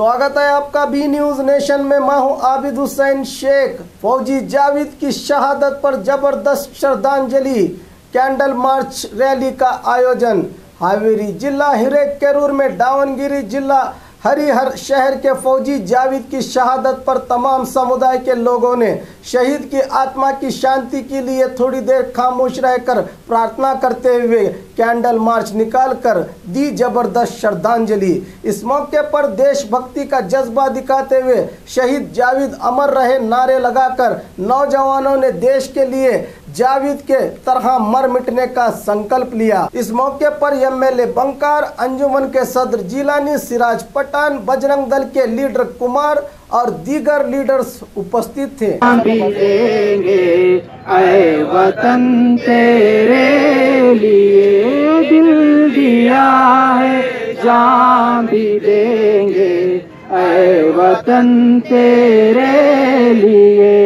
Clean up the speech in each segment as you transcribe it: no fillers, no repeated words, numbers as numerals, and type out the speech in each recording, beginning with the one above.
स्वागत है आपका बी न्यूज नेशन में। मैं हूं आबिद हुसैन शेख। फौजी जावेद की शहादत पर जबरदस्त श्रद्धांजलि कैंडल मार्च रैली का आयोजन। हावेरी जिला हिरेकेरूर में दावनगिरी जिला हरिहर शहर के फौजी जावेद की शहादत पर तमाम समुदाय के लोगों ने शहीद की आत्मा की शांति के लिए थोड़ी देर खामोश रहकर प्रार्थना करते हुए कैंडल मार्च निकालकर दी जबरदस्त श्रद्धांजलि। इस मौके पर देशभक्ति का जज्बा दिखाते हुए शहीद जावेद अमर रहे नारे लगाकर नौजवानों ने देश के लिए जावेद के तरह मर मिटने का संकल्प लिया। इस मौके पर एमएलए बंकार, अंजुमन के सदर जिलानी सिराज पठान, बजरंग दल के लीडर कुमार और दीगर लीडर्स उपस्थित थे। ऐ वतन तेरे लिए दिल दिया है, जान भी देंगे। ऐ वतन तेरे लिए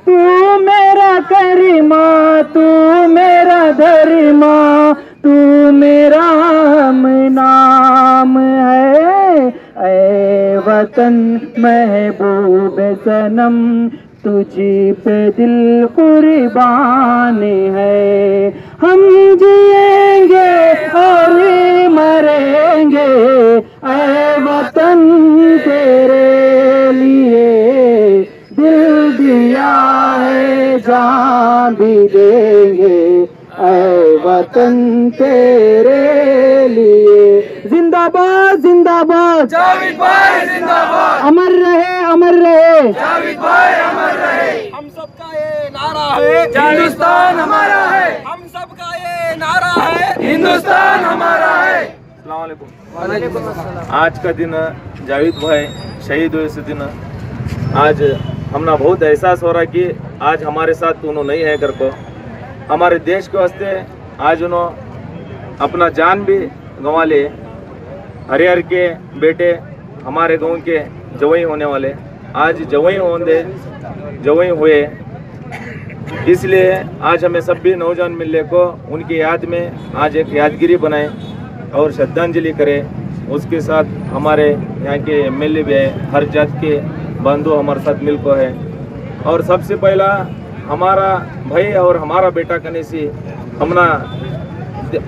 तू मेरा करीमा, तू मेरा धर्मा, तू मेरा हम नाम है। ऐ वतन महबूब सनम, तुझी पे दिल कुर्बान है। हम जिएंगे और मरेंगे, ऐ वतन तेरे लिए दिल दिया है, जान भी देंगे। ऐ वतन तेरे लिए जिंदाबाद जिंदाबाद, जावेद भाई जिंदाबाद, अमर रहे जावेद भाई अमर रहे। हम सबका ये नारा है, हिंदुस्तान हमारा है। हम सबका ये नारा है, हिंदुस्तान हमारा है। आज का दिन जावेद भाई शहीद हुए से दिन आज हमना बहुत एहसास हो रहा कि आज हमारे साथ उन्होंने नहीं है। कर को हमारे देश के वास्ते आज उन्होंने अपना जान भी गंवा ले। हरिहर के बेटे हमारे गांव के जवाई होने वाले आज जवाई हुए, इसलिए आज हमें सब भी नौजवान मिलने को उनकी याद में आज एक यादगिरी बनाए और श्रद्धांजलि करें। उसके साथ हमारे यहाँ के एमएलए भी है, हर जात के बंधु हमारे साथ मिल को है। और सबसे पहला हमारा भाई और हमारा बेटा करने से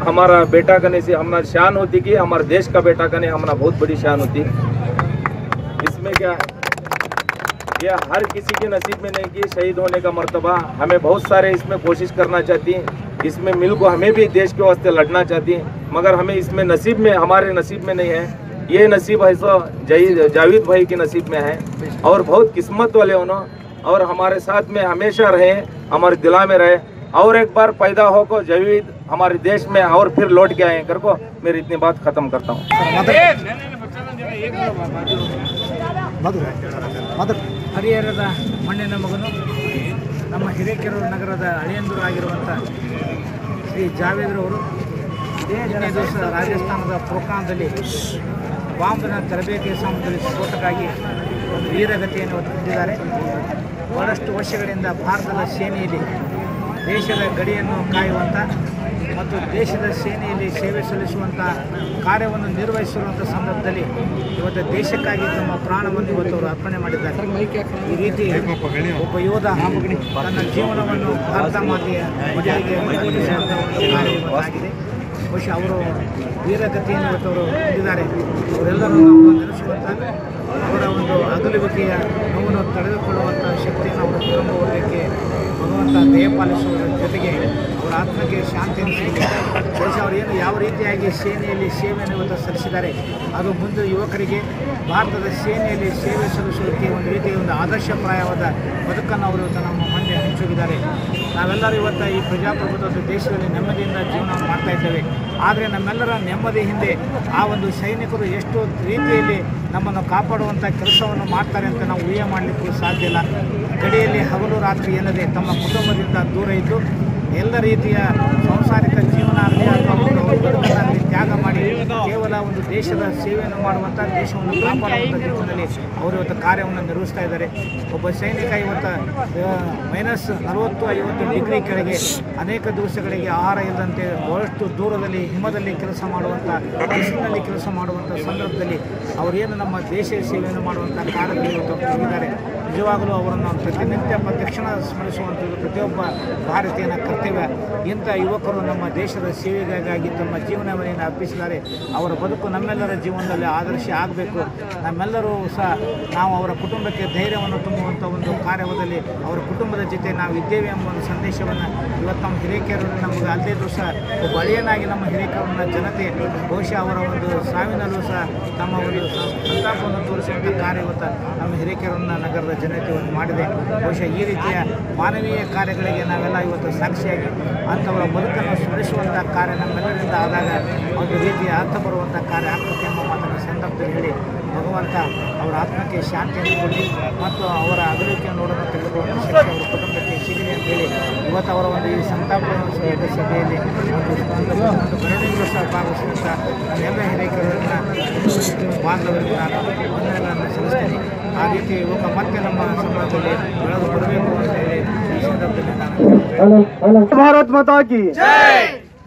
हमारा बेटा करने से हमना शान होती कि हमारे देश का बेटा करने हमना बहुत बड़ी शान होती। इसमें क्या है, यह हर किसी के नसीब में नहीं कि शहीद होने का मर्तबा। हमें बहुत सारे इसमें कोशिश करना चाहती हैं, इसमें मिल को हमें भी देश के वास्ते लड़ना चाहती हैं, मगर हमें इसमें नसीब में हमारे नसीब में नहीं है। ये नसीब है सो जावेद भाई के नसीब में है और बहुत किस्मत वाले उन्होंने और हमारे साथ में हमेशा रहे, हमारे दिला में रहे और एक बार पैदा हो को जावेद हमारे देश में और फिर लौट के आए। कर को मेरी इतनी बात खत्म करता हूँ। ಹರಿಹರದ ಮಣ್ಣಿನ ಮಗನು ನಮ್ಮ ಹಿರೇಕೆರೂರು ನಗರದ ಅಳಿಯಂದೂರು ಆಗಿರುವಂಥ ಶ್ರೀ ಜಾವೇದ್ರವರು ನಿನ್ನೆ ದಿವಸ ರಾಜಸ್ಥಾನದ ಪೋಖಾನ್ದಲ್ಲಿ ಬಾಂಬ್ನ ತರಬೇತಿ ಸಮಯದಲ್ಲಿ ಸ್ಫೋಟಕ್ಕಾಗಿ ಒಂದು ವೀರಗತಿಯನ್ನು ಹೊಂದಿದ್ದಾರೆ. ಬಹಳಷ್ಟು ವರ್ಷಗಳಿಂದ ಭಾರತದ ಸೇನೆಯಲ್ಲಿ ದೇಶದ ಗಡಿಯನ್ನು ಕಾಯುವಂಥ ಮತ್ತು ದೇಶದ ಸೇನೆಯಲ್ಲಿ ಸೇವೆ ಸಲ್ಲಿಸುವಂಥ ಕಾರ್ಯವನ್ನು ನಿರ್ವಹಿಸಿರುವಂಥ ಸಂದರ್ಭದಲ್ಲಿ ಇವತ್ತು ದೇಶಕ್ಕಾಗಿ ತಮ್ಮ ಪ್ರಾಣವನ್ನು ಇವತ್ತು ಅವರು ಅರ್ಪಣೆ ಮಾಡಿದ್ದಾರೆ. ಈ ರೀತಿ ಒಬ್ಬ ಯೋಧ ತನ್ನ ಜೀವನವನ್ನು ಭಾರತ ಮಾತೆಯ ಬಗೆಗೆ ಮುಗಿಸುವಂಥ ಒಂದು ಕಾರ್ಯ ಇವತ್ತಾಗಿದೆ. ಬಹುಶಃ ಅವರು ವೀರಗತಿಯನ್ನು ಇವತ್ತು ಅವರು ಹೊಂದಿದ್ದಾರೆ. ಅವರೆಲ್ಲರೂ ನಾವು ನೆನೆಸುವಂಥ ಅವರ ಒಂದು ಅಗಲುವಿಕೆಯ ನೋವನ್ನು ತಡೆದುಕೊಳ್ಳುವಂಥ ಶಕ್ತಿಯನ್ನು ಅವರ ಕುಟುಂಬ ವರ್ಗಕ್ಕೆ ಭಗವಂತ ದಯಪಾಲಿಸುವುದರ ಜೊತೆಗೆ ಅವರ ಆತ್ಮಕ್ಕೆ ಶಾಂತಿಯನ್ನು ಸಿಗಲಿ. ಬಹುಶಃ ಅವರೇನು ಯಾವ ರೀತಿಯಾಗಿ ಸೇನೆಯಲ್ಲಿ ಸೇವೆಯನ್ನು ಇವತ್ತು ಸಲ್ಲಿಸಿದ್ದಾರೆ ಅದು ಮುಂದೆ ಯುವಕರಿಗೆ ಭಾರತದ ಸೇನೆಯಲ್ಲಿ ಸೇವೆ ಸಲ್ಲಿಸೋದಕ್ಕೆ ಒಂದು ರೀತಿಯ ಒಂದು ಆದರ್ಶಪ್ರಾಯವಾದ ಬದುಕನ್ನು ಅವರು ಇವತ್ತು ನಮ್ಮ ಮುಂದೆ ಹಂಚೋಗಿದ್ದಾರೆ. ನಾವೆಲ್ಲರೂ ಇವತ್ತು ಈ ಪ್ರಜಾಪ್ರಭುತ್ವದ ದೇಶದಲ್ಲಿ ನೆಮ್ಮದಿಯಿಂದ ಜೀವನ ಮಾಡ್ತಾ ಇದ್ದೇವೆ. ಆದರೆ ನಮ್ಮೆಲ್ಲರ ನೆಮ್ಮದಿ ಹಿಂದೆ ಆ ಒಂದು ಸೈನಿಕರು ಎಷ್ಟು ರೀತಿಯಲ್ಲಿ ನಮ್ಮನ್ನು ಕಾಪಾಡುವಂಥ ಕೆಲಸವನ್ನು ಮಾಡ್ತಾರೆ ಅಂತ ನಾವು ಊಹೆ ಮಾಡಲಿಕ್ಕೂ ಸಾಧ್ಯ ಇಲ್ಲ. ಗಡಿಯಲ್ಲಿ ಹಗಲು ರಾತ್ರಿ ಎನ್ನದೆ ತಮ್ಮ ಕುಟುಂಬದಿಂದ ದೂರ ಇದ್ದು ಎಲ್ಲ ರೀತಿಯ ಸಂಸಾರಿಕ ಜೀವನ ಆಗಲಿ ಅಥವಾ ಬದುಕನ್ನಾಗಲಿ ತ್ಯಾಗ ಮಾಡಿ ಕೇವಲ ಒಂದು ದೇಶದ ಸೇವೆಯನ್ನು ಮಾಡುವಂಥ, ದೇಶವನ್ನು ಕಾಪಾಡುವಂಥ ನಿಟ್ಟಿನಲ್ಲಿ ಅವರು ಇವತ್ತು ಕಾರ್ಯವನ್ನು ನಿರ್ವಹಿಸ್ತಾ ಇದ್ದಾರೆ. ಒಬ್ಬ ಸೈನಿಕ ಇವತ್ತು -40-50 ಡಿಗ್ರಿ ಕೆಳಗೆ ಅನೇಕ ದಿವಸಗಳಿಗೆ ಆಹಾರ ಇಲ್ಲದಂತೆ ಬಹಳಷ್ಟು ದೂರದಲ್ಲಿ ಹಿಮದಲ್ಲಿ ಕೆಲಸ ಮಾಡುವಂಥ, ಬಿಸಿಲಿನಲ್ಲಿ ಕೆಲಸ ಮಾಡುವಂಥ ಸಂದರ್ಭದಲ್ಲಿ ಅವರೇನು ನಮ್ಮ ದೇಶ ಸೇವೆಯನ್ನು ಮಾಡುವಂಥ ಕಾರ್ಯದಲ್ಲಿ ಇವತ್ತು ಹೋಗಿದ್ದಾರೆ. ನಿಜವಾಗಲೂ ಅವರನ್ನು ಪ್ರತಿನಿತ್ಯ ತಕ್ಷಣ ಸ್ಮರಿಸುವಂಥದ್ದು ಪ್ರತಿಯೊಬ್ಬ ಭಾರತೀಯನ ಕರ್ತವ್ಯ. ಇಂಥ ಯುವಕರು ನಮ್ಮ ದೇಶದ ಸೇವೆಗಾಗಿ ತಮ್ಮ ಜೀವನವನ್ನು ಅರ್ಪಿಸಿದ್ದಾರೆ. ಅವರ ಬದುಕು ನಮ್ಮೆಲ್ಲರ ಜೀವನದಲ್ಲಿ ಆದರ್ಶ ಆಗಬೇಕು. ನಮ್ಮೆಲ್ಲರೂ ಸಹ ನಾವು ಅವರ ಕುಟುಂಬಕ್ಕೆ ಧೈರ್ಯವನ್ನು ತುಂಬುವಂಥ ಒಂದು ಕಾರ್ಯದಲ್ಲಿ ಅವರ ಕುಟುಂಬದ ಜೊತೆ ನಾವು ಇದ್ದೇವೆ ಎಂಬ ಒಂದು ಸಂದೇಶವನ್ನು ಇವತ್ತು ನಮ್ಮ ಹಿರೇಕೆರೂರು ನಮಗೆ ಅಲ್ಲದೇ ಸಹ ಒಬ್ಬ ಅಳಿಯನಾಗಿ ನಮ್ಮ ಹಿರೇಕೆರೂರಿನ ಜನತೆ ಬಹುಶಃ ಅವರ ಒಂದು ಸಾವಿನಲ್ಲೂ ಸಹ ತಮ್ಮ ಒಂದು ಸಂತಾಪವನ್ನು ತೋರಿಸುವಂಥ ಕಾರ್ಯ ಇವತ್ತು ನಮ್ಮ ಹಿರೇಕೆರೂರಿನ ನಗರದ ಜನತೆ ಇವತ್ತು ಮಾಡಿದೆ. ಬಹುಶಃ ಈ ರೀತಿಯ ಮಾನವೀಯ ಕಾರ್ಯಗಳಿಗೆ ನಾವೆಲ್ಲ ಇವತ್ತು ಸಾಕ್ಷಿಯಾಗಿ ಅಂಥವರ ಬದುಕನ್ನು ಸ್ಮರಿಸುವಂಥ ಕಾರ್ಯ ನಮ್ಮೆಲ್ಲರಿಂದ ಆದಾಗ ಒಂದು ರೀತಿಯ ಅರ್ಥ ಬರುವಂಥ ಕಾರ್ಯ ಆಗ್ತದೆ ಎಂಬ ಮಾತನ್ನು ಸಂದರ್ಭದಲ್ಲಿ ಹೇಳಿ ಭಗವಂತ ಅವರ ಆತ್ಮಕ್ಕೆ ಶಾಂತಿಯನ್ನು ಕೊಡಿ ಮತ್ತು ಅವರ ಅಗಲಿಕೆಯನ್ನು ನೋಡೋಣ ತೆಗೆದುಕೊಳ್ಳುವ ಶಕ್ತಿ ಅವರ ಕುಟುಂಬಕ್ಕೆ ಸಿಗಲಿ ಅಂತ ಹೇಳಿ ಇವತ್ತು ಅವರ ಒಂದು ಈ ಸಂತಾಪ ಸಭೆಯಲ್ಲಿ ಒಂದು ಗರಡಿಗಳು ಸಹ ಭಾಗವಹಿಸುವಂಥ ನಮ್ಮೆಲ್ಲ ಹಿರೇಕೆರೂರಿನ ಬಾಂಧವರಿಗೂ ನಾನು ವಂದನೆಗಳನ್ನು ಸಲ್ಲಿಸ್ತೀನಿ. ಆ ರೀತಿ ಯುವಕ ಮತ್ತೆ ನಮ್ಮ ಸಮಾಜದಲ್ಲಿ ಬೆಳೆದು ಬರಬೇಕು ಅಂತ ಹೇಳಿ ಈ ಸಂದರ್ಭದಲ್ಲಿ ನಾನು भारत माता की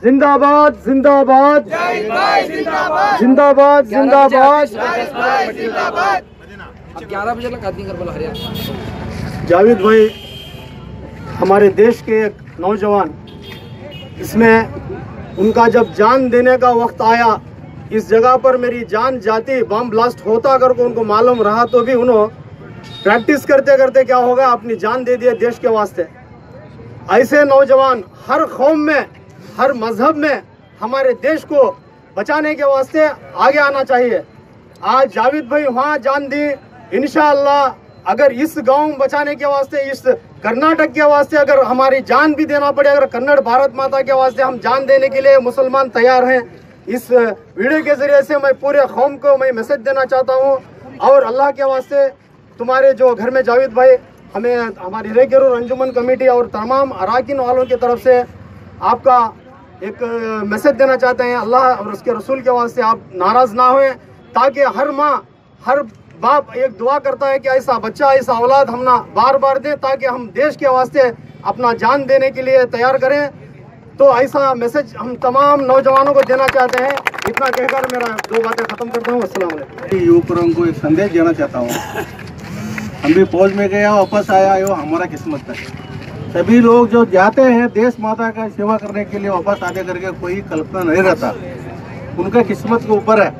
जिंदाबाद जिंदाबाद जिंदाबाद जिंदाबाद। 11 बजे तक आदमी कर बोला हरियाणा। जावेद भाई हमारे देश के एक नौजवान, इसमें उनका जब जान देने का वक्त आया, इस जगह पर मेरी जान जाती, बम ब्लास्ट होता अगर को उनको मालूम रहा तो भी उन्होंने प्रैक्टिस करते करते क्या होगा अपनी जान दे दिया देश के वास्ते। ऐसे नौजवान हर कौम में, हर मजहब में हमारे देश को बचाने के वास्ते आगे आना चाहिए। आज जावेद भाई वहाँ जान दी, इंशाअल्लाह अगर इस गांव बचाने के वास्ते, इस कर्नाटक के वास्ते अगर हमारी जान भी देना पड़े, अगर कन्नड़ भारत माता के वास्ते हम जान देने के लिए मुसलमान तैयार हैं। इस वीडियो के जरिए से मैं पूरे कौम को मैं मैसेज देना चाहता हूँ। और अल्लाह के वास्ते तुम्हारे जो घर में जावेद भाई, हमें हमारी हिरेकेरೂರು अंजुमन कमेटी और तमाम अराकीन वालों की तरफ से आपका एक मैसेज देना चाहते हैं। अल्लाह और उसके रसूल के वास्ते आप नाराज़ ना होएं, ताकि हर माँ, हर बाप एक दुआ करता है कि ऐसा बच्चा, ऐसा औलाद हम ना बार बार दें, ताकि हम देश के वास्ते अपना जान देने के लिए तैयार करें। तो ऐसा मैसेज हम तमाम नौजवानों को देना चाहते हैं। इतना कहकर मेरा 2 बातें ख़त्म करता हूँ। अस्सलाम वालेकुम। युवकों को एक संदेश देना चाहता हूँ। हम भी फौज में गया, वापस आया, वो हमारा किस्मत है। सभी लोग जो जाते हैं देश माता का सेवा करने के लिए, वापस आने करके कोई कल्पना नहीं रहता, उनका किस्मत के ऊपर है।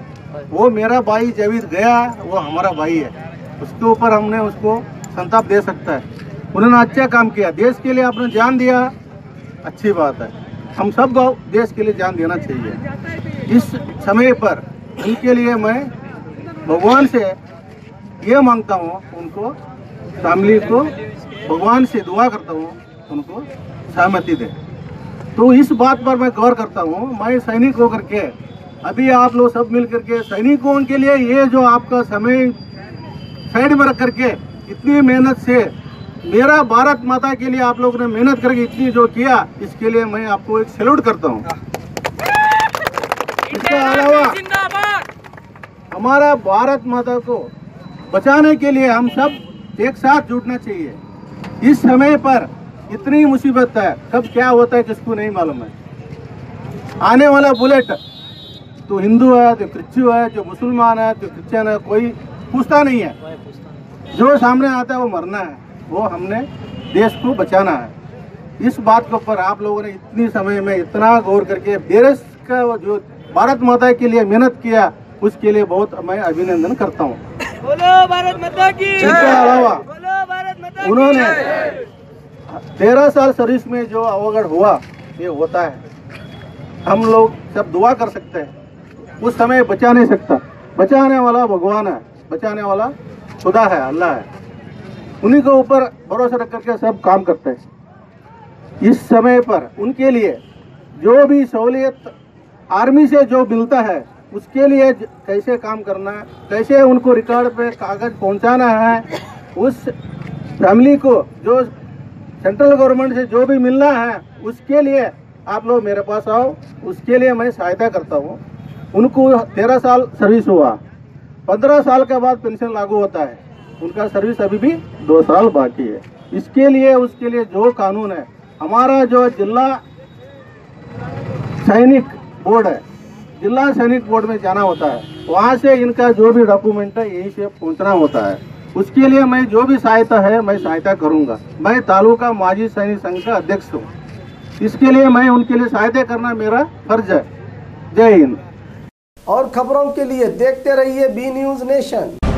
वो मेरा भाई जावेद गया, वो हमारा भाई है, उसके ऊपर हमने उसको संताप दे सकता है। उन्होंने अच्छा काम किया, देश के लिए आपने जान दिया, अच्छी बात है। हम सब देश के लिए जान देना चाहिए। इस समय पर उनके लिए मैं भगवान से ये मांगता हूँ, उनको फैमिली को भगवान से दुआ करता हूँ उनको सहमति दे। तो इस बात पर मैं गौर करता हूँ, मैं सैनिक होकर के अभी आप लोग सब मिल करके सैनिकों के लिए ये जो आपका समय साइड में रख करके इतनी मेहनत से मेरा भारत माता के लिए आप लोगों ने मेहनत करके इतनी जो किया, इसके लिए मैं आपको एक सैल्यूट करता हूँ। इसके अलावा हमारा भारत माता को बचाने के लिए हम सब एक साथ जुटना चाहिए। इस समय पर इतनी मुसीबत है, कब क्या होता है किसको नहीं मालूम है। आने वाला बुलेट तो हिंदू है, तो क्रिश्चियन है, जो मुसलमान है, तो क्रिश्चियन है, कोई पूछता नहीं है। जो सामने आता है वो मरना है, वो हमने देश को बचाना है। इस बात के ऊपर आप लोगों ने इतनी समय में इतना गौर करके देश का जो भारत माता के लिए मेहनत किया, उसके लिए बहुत मैं अभिनंदन करता हूँ। बोलो भारत माता की। इसके अलावा बोलो भारत माता की। उन्होंने 13 साल सर्विस में जो अवगढ़ हुआ, ये होता है। हम लोग सब दुआ कर सकते हैं, उस समय बचा नहीं सकता। बचाने वाला भगवान है, बचाने वाला खुदा है, अल्लाह है। उन्हीं के ऊपर भरोसा रख करके सब काम करते हैं। इस समय पर उनके लिए जो भी सहूलियत आर्मी से जो मिलता है, उसके लिए कैसे काम करना है, कैसे उनको रिकॉर्ड पे कागज पहुंचाना है, उस फैमिली को जो सेंट्रल गवर्नमेंट से जो भी मिलना है, उसके लिए आप लोग मेरे पास आओ, उसके लिए मैं सहायता करता हूँ। उनको 13 साल सर्विस हुआ, 15 साल के बाद पेंशन लागू होता है, उनका सर्विस अभी भी 2 साल बाकी है। इसके लिए उसके लिए जो कानून है, हमारा जो जिला सैनिक बोर्ड है, जिला सैनिक बोर्ड में जाना होता है, वहाँ से इनका जो भी डॉक्यूमेंट है यहीं से पहुँचना होता है। उसके लिए मैं जो भी सहायता है मैं सहायता करूँगा। मैं तालुका माजी सैनिक संघ का अध्यक्ष हूँ, इसके लिए मैं उनके लिए सहायता करना मेरा फर्ज है। जय हिंद। और खबरों के लिए देखते रहिए बी न्यूज़ नेशन।